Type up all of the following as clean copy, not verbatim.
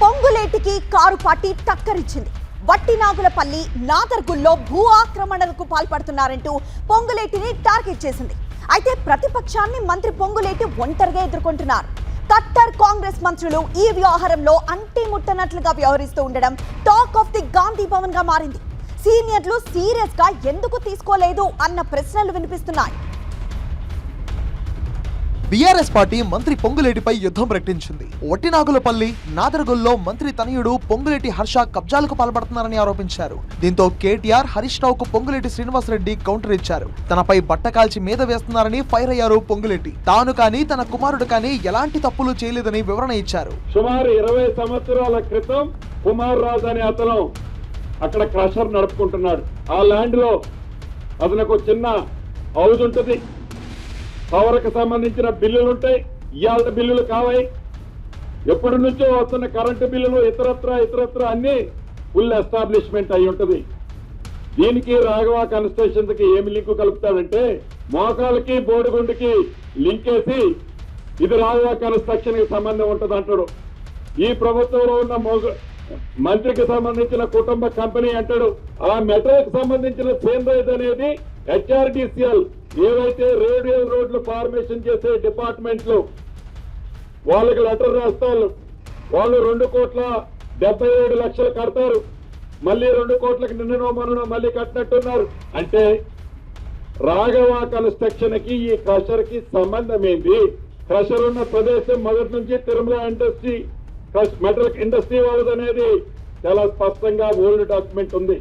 పొంగులేటికి car party టక్కరిచ్చింది. Vattinagulapally నాదర్గుల్లో భూ ఆక్రమణలకు పాల్పడుతున్నారంటూ పొంగులేటిని target చేసింది. అయితే ప్రతిపక్షాన్ని మంత్రి పొంగులేటి ఒంటరిగా ఎదుర్కొంటున్నారు. కట్టర్ కాంగ్రెస్ మంత్రులు ఈ వ్యవహారంలో అంటి ముట్టనట్లుగా వ్యవహరిస్తూ ఉండడం talk of the Gandhi Bhavan గా మారింది. సీనియర్లు సీరియస్ గా ఎందుకు తీసుకోలేదు అన్న ప్రశ్నలు వినిపిస్తున్నాయి. బీఆర్ఎస్ పార్టీ మంత్రి పొంగులేటిపై యుద్ధం ప్రకటించింది. వట్టినాగులపల్లి నాదర్గుల్లో మంత్రి తనయుడు పొంగులేటి హర్ష కబ్జాలకు పాల్పడుతున్నారని ఆరోపించారు. దీంతో కేటీఆర్ హరీష్ రావుకు పొంగులేటి శ్రీనివాసరెడ్డి కౌంటర్ ఇచ్చారు. తనపై బట్టకాల్చి మీద వేస్తున్నారని ఫైర్ అయ్యారు పొంగులేటి. తాను కానీ తన కుమారుడు కానీ ఎలాంటి తప్పులు చేయలేదని వివరణ ఇచ్చారు. సుమారు 20 సంవత్సరాల క్రితం కుమార్ రాజు అనే అతను అక్కడ క్రషర్ నడుపుకుంటున్నాడు. ఆ ల్యాండ్ లో అతనికి చిన్న హౌస్ ఉంటుంది. పవర్కి సంబంధించిన బిల్లులు ఉంటాయి. ఇవాళ బిల్లులు కావాయి. ఎప్పటి నుంచో వస్తున్న కరెంటు బిల్లులు ఇతరత్ర అన్ని ఫుల్ ఎస్టాబ్లిష్మెంట్ అయి ఉంటుంది. దీనికి రాఘవ కన్స్ట్రక్షన్ కి ఏమి లింకు కలుపుతాడంటే మోకాలకి బోడిగుండికి లింక్ వేసి ఇది రాఘవ కన్స్ట్రక్షన్ కి సంబంధం ఉంటుంది అంటాడు. ఈ ప్రభుత్వంలో ఉన్న మంత్రికి సంబంధించిన కుటుంబ కంపెనీ అంటాడు. ఆ మెటల్కి సంబంధించిన సేమ్ రైజ్ అనేది హెచ్ఆర్డిసిఎల్ ఏవైతే రేడియల్ రోడ్లు ఫార్మేషన్ చేసే డిపార్ట్మెంట్లు వాళ్ళకి లెటర్ రాస్తారు. వాళ్ళు 2,77,00,000 కడతారు. మళ్ళీ 2 కోట్లకి నిన్ననో మననో మళ్ళీ కట్టినట్టున్నారు. అంటే రాఘవ కన్స్ట్రక్షన్ కి ఈ క్రషర్ కి సంబంధం ఏంటి? క్రషర్ ఉన్న ప్రదేశం మొదటి నుంచి తిరుమల ఇండస్ట్రీ మెటల్ ఇండస్ట్రీ వాళ్ళది అనేది చాలా స్పష్టంగా ఓల్డ్ డాక్యుమెంట్ ఉంది.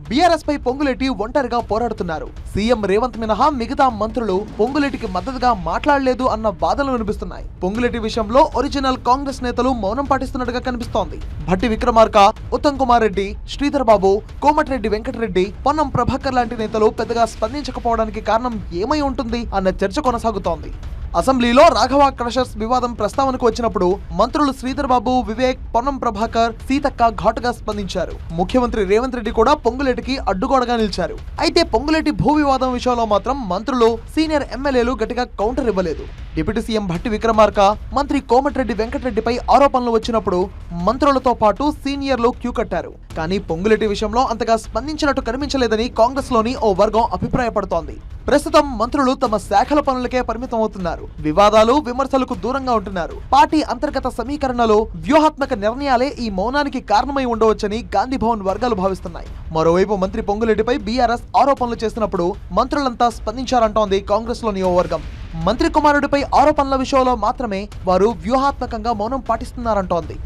బీఆర్ఎస్ పై పొంగులేటి ఒంటరిగా పోరాడుతున్నారు. సీఎం రేవంత్ మినహా మిగతా మంత్రులు పొంగులేటికి మద్దతుగా మాట్లాడలేదు అన్న వాదనలు వినిపిస్తున్నాయి. పొంగులేటి విషయంలో ఒరిజినల్ కాంగ్రెస్ నేతలు మౌనం పాటిస్తున్నట్టుగా కనిపిస్తోంది. భట్టి విక్రమార్క, ఉత్తమ్ కుమార్ రెడ్డి, శ్రీధర్ బాబు, కోమటిరెడ్డి వెంకటరెడ్డి, పొన్నం ప్రభాకర్ లాంటి నేతలు పెద్దగా స్పందించకపోవడానికి కారణం ఏమై ఉంటుంది అన్న చర్చ కొనసాగుతోంది. అసెంబ్లీలో రాఘవ క్రషర్స్ వివాదం ప్రస్తావనకు వచ్చినప్పుడు మంత్రులు శ్రీధర్ బాబు, వివేక్, పొన్నం ప్రభాకర్, సీతక్క ఘాటుగా స్పందించారు. ముఖ్యమంత్రి రేవంత్ రెడ్డి కూడా పొంగులేటికి అడ్డుగోడగా నిలిచారు. అయితే పొంగులేటి భూ వివాదం విషయంలో మాత్రం మంత్రులు, సీనియర్ ఎమ్మెల్యేలు గట్టిగా కౌంటర్ ఇవ్వలేదు. డిప్యూటీ సీఎం భట్టి విక్రమార్క, మంత్రి కోమటిరెడ్డి వెంకటరెడ్డిపై ఆరోపణలు వచ్చినప్పుడు మంత్రులతో పాటు సీనియర్లు క్యూ కట్టారు. కానీ పొంగులేటి విషయంలో అంతగా స్పందించినట్టు కనిపించలేదని కాంగ్రెస్ లోని ఓ వర్గం అభిప్రాయపడుతోంది. ప్రస్తుతం మంత్రులు తమ శాఖల పనులకే పరిమితం అవుతున్నారు. వివాదాలు, విమర్శలకు దూరంగా ఉంటున్నారు. పార్టీ అంతర్గత సమీకరణలో వ్యూహాత్మక నిర్ణయాలే ఈ మౌనానికి కారణమై ఉండవచ్చని గాంధీ భవన్ వర్గాలు భావిస్తున్నాయి. మరోవైపు మంత్రి పొంగులేటిపై బీఆర్ఎస్ ఆరోపణలు చేసినప్పుడు మంత్రులంతా స్పందించారంటోంది కాంగ్రెస్ లోని ఓ వర్గం. మంత్రి కుమారుడిపై ఆరోపణల విషయంలో మాత్రమే వారు వ్యూహాత్మకంగా మౌనం పాటిస్తున్నారంటోంది.